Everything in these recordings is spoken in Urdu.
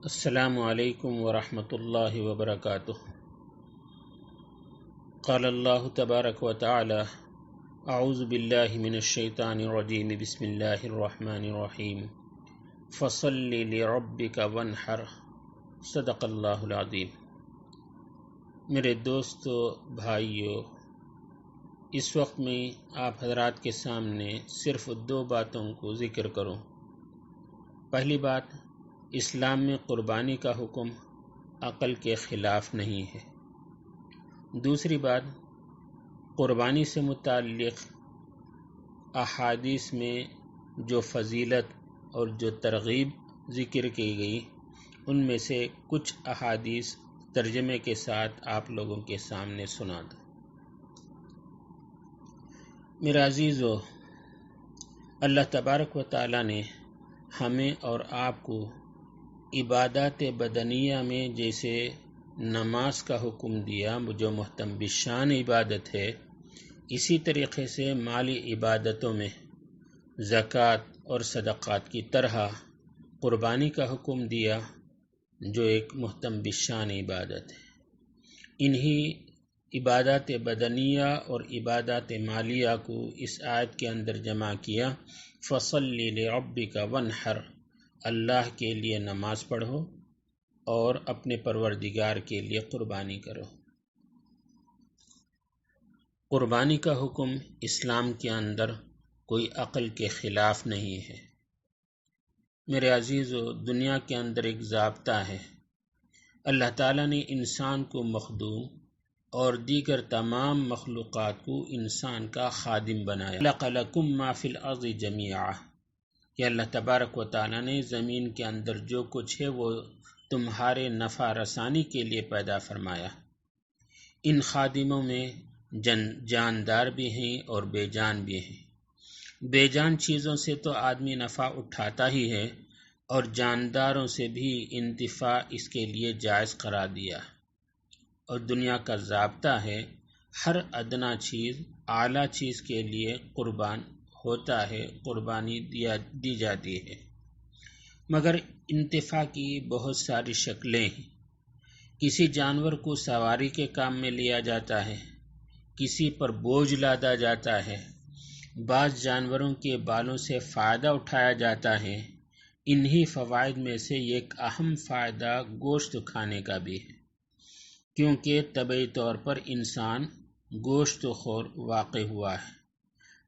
السلام علیکم ورحمۃ اللہ وبرکاتہ۔ قال اللہ تبارک و تعالی اعوذ باللہ من الشیطان الرجیم بسم اللہ الرحمن الرحیم فصل لربک وانحر صدق اللہ العظیم۔ میرے دوستو، بھائیو، اس وقت میں آپ حضرات کے سامنے صرف دو باتوں کو ذکر کروں۔ پہلی بات، اسلام میں قربانی کا حکم عقل کے خلاف نہیں ہے۔ دوسری بات، قربانی سے متعلق احادیث میں جو فضیلت اور جو ترغیب ذکر کی گئی، ان میں سے کچھ احادیث ترجمے کے ساتھ آپ لوگوں کے سامنے سنا دوں۔ میرا عزیزو، اللہ تبارک و تعالی نے ہمیں اور آپ کو عبادات بدنیہ میں جیسے نماز کا حکم دیا جو محتم بالشان عبادت ہے، اسی طریقے سے مالی عبادتوں میں زکوٰۃ اور صدقات کی طرح قربانی کا حکم دیا جو ایک محتم بالشان عبادت ہے۔ انہی عبادات بدنیہ اور عبادات مالیہ کو اس آیت کے اندر جمع کیا، فصل لربک وانحر، اللہ کے لیے نماز پڑھو اور اپنے پروردگار کے لیے قربانی کرو۔ قربانی کا حکم اسلام کے اندر کوئی عقل کے خلاف نہیں ہے۔ میرے عزیزو، دنیا کے اندر ایک ضابطہ ہے۔ اللہ تعالیٰ نے انسان کو مخدوم اور دیگر تمام مخلوقات کو انسان کا خادم بنایا۔ خلق لکم ما فی الارض جمیعا، کہ اللہ تبارک و تعالیٰ نے زمین کے اندر جو کچھ ہے وہ تمہارے نفع رسانی کے لیے پیدا فرمایا۔ ان خادموں میں جاندار بھی ہیں اور بے جان بھی ہیں۔ بے جان چیزوں سے تو آدمی نفع اٹھاتا ہی ہے، اور جانداروں سے بھی انتفاع اس کے لیے جائز قرار دیا۔ اور دنیا کا ضابطہ ہے، ہر ادنا چیز اعلیٰ چیز کے لیے قربان ہوتا ہے، قربانی دی جاتی ہے۔ مگر انتفاع کی بہت ساری شکلیں ہیں۔ کسی جانور کو سواری کے کام میں لیا جاتا ہے، کسی پر بوجھ لادا جاتا ہے، بعض جانوروں کے بالوں سے فائدہ اٹھایا جاتا ہے۔ انہی فوائد میں سے ایک اہم فائدہ گوشت کھانے کا بھی ہے، کیونکہ طبعی طور پر انسان گوشت خور واقع ہوا ہے۔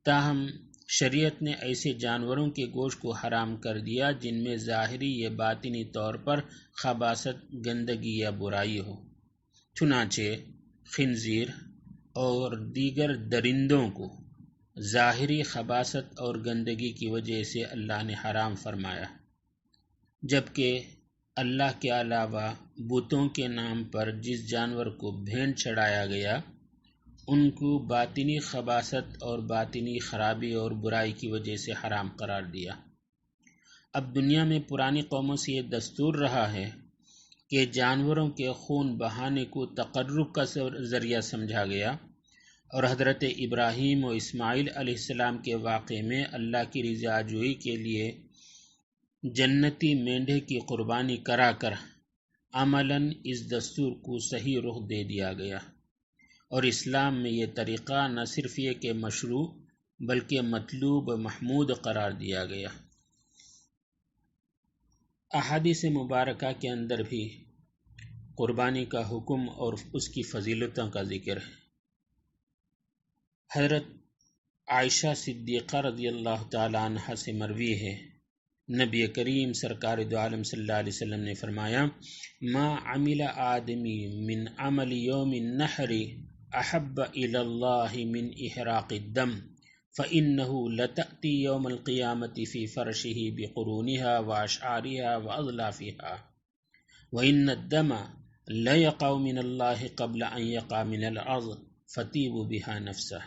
تاہم شریعت نے ایسے جانوروں کے گوشت کو حرام کر دیا جن میں ظاہری یا باطنی طور پر خباثت، گندگی یا برائی ہو۔ چنانچہ خنزیر اور دیگر درندوں کو ظاہری خباثت اور گندگی کی وجہ سے اللہ نے حرام فرمایا، جبکہ اللہ کے علاوہ بتوں کے نام پر جس جانور کو بھینٹ چڑھایا گیا، ان کو باطنی خباثت اور باطنی خرابی اور برائی کی وجہ سے حرام قرار دیا۔ اب دنیا میں پرانی قوموں سے یہ دستور رہا ہے کہ جانوروں کے خون بہانے کو تقرب کا ذریعہ سمجھا گیا، اور حضرت ابراہیم و اسماعیل علیہ السلام کے واقعے میں اللہ کی رضا جوئی کے لیے جنتی مینڈھے کی قربانی کرا کر عملاً اس دستور کو صحیح رخ دے دیا گیا، اور اسلام میں یہ طریقہ نہ صرف یہ کہ مشروع بلکہ مطلوب و محمود قرار دیا گیا۔ احادیث مبارکہ کے اندر بھی قربانی کا حکم اور اس کی فضیلتوں کا ذکر ہے۔ حضرت عائشہ صدیقہ رضی اللہ تعالی عنہ سے مروی ہے، نبی کریم سرکار دو عالم صلی اللہ علیہ وسلم نے فرمایا، ما عمل آدمی من عمل یوم النحر احب الی اللہ من احراق الدم فإنه لتأتی یوم القیامت فی فرشہ بقرونها واشعارها واظلافها وإن الدم لیقع من اللہ قبل ان یقع من الارض فطیبوا بها نفسہ۔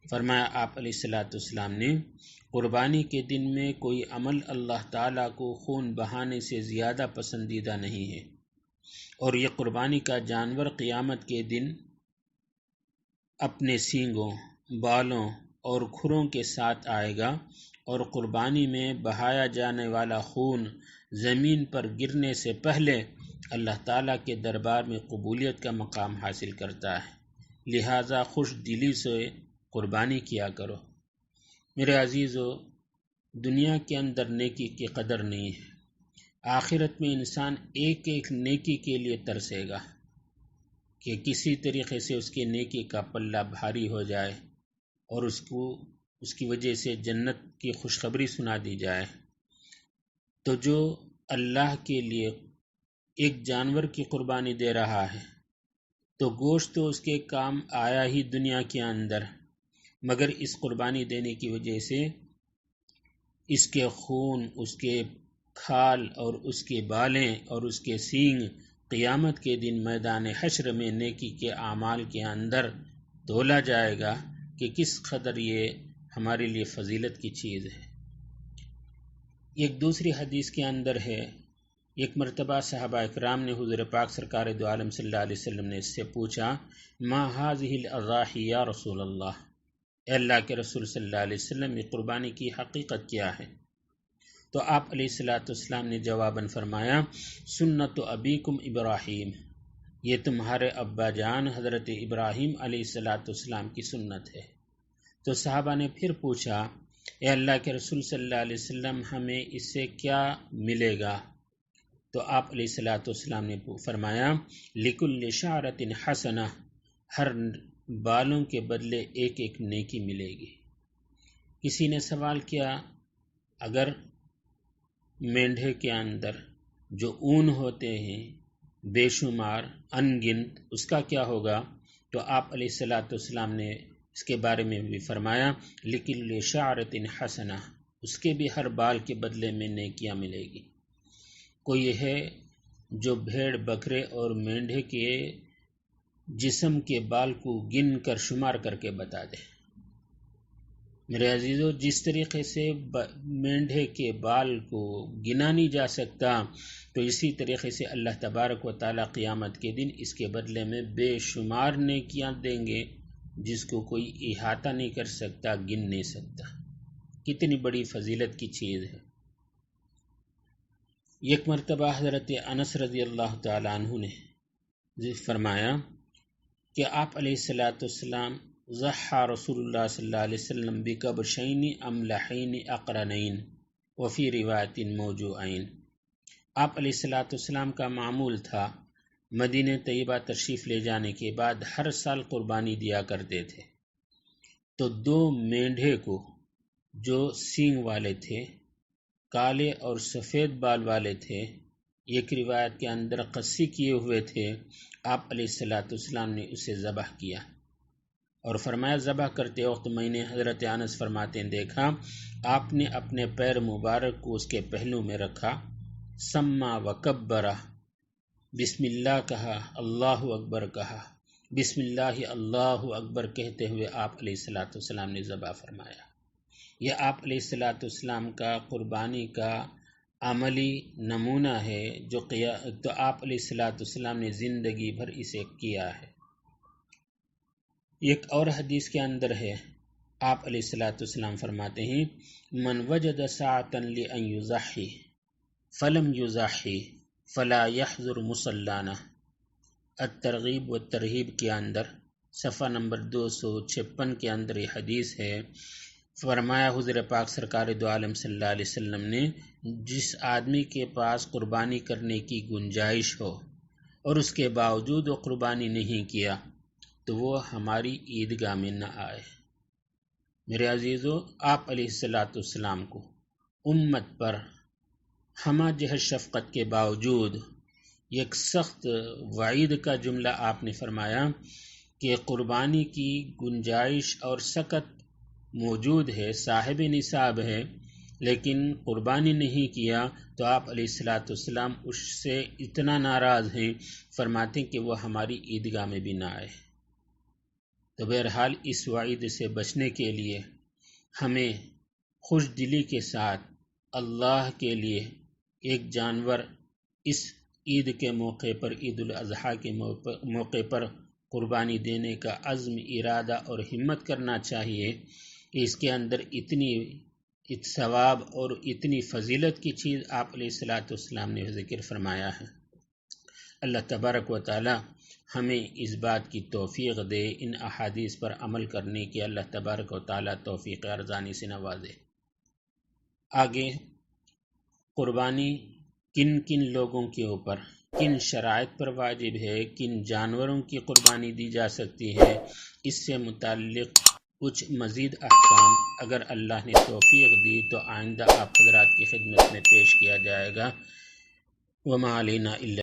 فرمایا آپ علیہ السلام نے، قربانی کے دن میں کوئی عمل اللہ تعالیٰ کو خون بہانے سے زیادہ پسندیدہ نہیں ہے، اور یہ قربانی کا جانور قیامت کے دن اپنے سینگوں، بالوں اور کھروں کے ساتھ آئے گا، اور قربانی میں بہایا جانے والا خون زمین پر گرنے سے پہلے اللہ تعالیٰ کے دربار میں قبولیت کا مقام حاصل کرتا ہے، لہٰذا خوش دلی سے قربانی کیا کرو۔ میرے عزیزو، دنیا کے اندر نیکی کی قدر نہیں ہے، آخرت میں انسان ایک ایک نیکی کے لیے ترسے گا کہ کسی طریقے سے اس کی نیکی کا پلہ بھاری ہو جائے اور اس کی وجہ سے جنت کی خوشخبری سنا دی جائے۔ تو جو اللہ کے لیے ایک جانور کی قربانی دے رہا ہے تو گوشت تو اس کے کام آیا ہی دنیا کے اندر، مگر اس قربانی دینے کی وجہ سے اس کے خون، اس کے کھال اور اس کے بالیں اور اس کے سینگ قیامت کے دن میدان حشر میں نیکی کے اعمال کے اندر تولا جائے گا کہ کس قدر یہ ہمارے لیے فضیلت کی چیز ہے۔ ایک دوسری حدیث کے اندر ہے، ایک مرتبہ صحابہ اکرام نے حضور پاک سرکار دو عالم صلی اللہ علیہ وسلم نے اس سے پوچھا، ما هذه الاضاحی یا رسول اللہ، اے اللہ کے رسول صلی اللہ علیہ وسلم، یہ قربانی کی حقیقت کیا ہے؟ تو آپ علیہ السلام نے جواباً فرمایا، سنت ابیکم ابراہیم، یہ تمہارے ابا جان حضرت ابراہیم علیہ السلام کی سنت ہے۔ تو صحابہ نے پھر پوچھا، اے اللہ کے رسول صلی اللہ علیہ وسلم، ہمیں اس سے کیا ملے گا؟ تو آپ علیہ السلام نے فرمایا، لکل شعرۃ حسنہ، ہر بالوں کے بدلے ایک ایک نیکی ملے گی۔ کسی نے سوال کیا، اگر مینڈھے کے اندر جو اون ہوتے ہیں بے شمار ان گنت، اس کا کیا ہوگا؟ تو آپ علیہ السلام نے اس کے بارے میں بھی فرمایا، لکل شعرۃ حسنہ، اس کے بھی ہر بال کے بدلے میں نیکیاں ملے گی۔ کوئی ہے جو بھیڑ، بکرے اور مینڈھے کے جسم کے بال کو گن کر شمار کر کے بتا دے؟ میرے عزیزو، جس طریقے سے مینڈھے کے بال کو گنا نہیں جا سکتا، تو اسی طریقے سے اللہ تبارک و تعالیٰ قیامت کے دن اس کے بدلے میں بے شمار نیکیاں دیں گے، جس کو کوئی احاطہ نہیں کر سکتا، گن نہیں سکتا۔ کتنی بڑی فضیلت کی چیز ہے۔ ایک مرتبہ حضرت انس رضی اللہ تعالیٰ عنہ نے فرمایا کہ آپ علیہ السلام، ضحى رسول اللہ صلی اللہ علیہ وسلم بکبشین املحین اقرنین وفی روایت موجوعین۔ آپ علیہ السلام کا معمول تھا مدینہ طیبہ تشریف لے جانے کے بعد ہر سال قربانی دیا کرتے تھے، تو 2 مینڈھے کو جو سینگ والے تھے، کالے اور سفید بال والے تھے، ایک روایت کے اندر قصی کیے ہوئے تھے، آپ علیہ السلام نے اسے ذبح کیا اور فرمایا، ذبح کرتے وقت میں نے حضرت انس فرماتے ہیں دیکھا، آپ نے اپنے پیر مبارک کو اس کے پہلو میں رکھا، سما وکبرہ، بسم اللہ کہا، اللہ اکبر کہا، بسم اللہ اللہ اکبر کہتے ہوئے آپ علیہ السلام نے ذبح فرمایا۔ یہ آپ علیہ السلام کا قربانی کا عملی نمونہ ہے، تو آپ علیہ السلام نے زندگی بھر اسے کیا ہے۔ ایک اور حدیث کے اندر ہے، آپ علیہ السلام فرماتے ہیں، من وجد ساعة لأن یضحی فلم یضحی فلا یحضر مصلانا۔ الترغیب والترہیب کے اندر صفحہ نمبر 256 کے اندر یہ حدیث ہے۔ فرمایا حضور پاک سرکار دو عالم صلی اللہ علیہ وسلم نے، جس آدمی کے پاس قربانی کرنے کی گنجائش ہو اور اس کے باوجود وہ قربانی نہیں کیا، تو وہ ہماری عیدگاہ میں نہ آئے۔ میرے عزیزو، آپ علیہ السلام کو امت پر ہمہ جہت شفقت کے باوجود ایک سخت وعید کا جملہ آپ نے فرمایا کہ قربانی کی گنجائش اور سکت موجود ہے، صاحب نصاب ہے، لیکن قربانی نہیں کیا، تو آپ علیہ السلام اس سے اتنا ناراض ہیں، فرماتے ہیں کہ وہ ہماری عیدگاہ میں بھی نہ آئے۔ تو بہرحال اس وعید سے بچنے کے لیے ہمیں خوش دلی کے ساتھ اللہ کے لیے ایک جانور اس عید کے موقع پر، عید الاضحیٰ کے موقع پر قربانی دینے کا عزم، ارادہ اور ہمت کرنا چاہیے کہ اس کے اندر اتنی ثواب اور اتنی فضیلت کی چیز آپ علیہ الصلاۃ والسلام نے ذکر فرمایا ہے۔ اللہ تبارک و تعالی ہمیں اس بات کی توفیق دے، ان احادیث پر عمل کرنے کی اللہ تبارک و تعالی توفیق ارزانی سے نوازے۔ آگے قربانی کن کن لوگوں کے اوپر، کن شرائط پر واجب ہے، کن جانوروں کی قربانی دی جا سکتی ہے، اس سے متعلق کچھ مزید احکام اگر اللہ نے توفیق دی تو آئندہ آپ حضرات کی خدمت میں پیش کیا جائے گا۔ وما علینا الا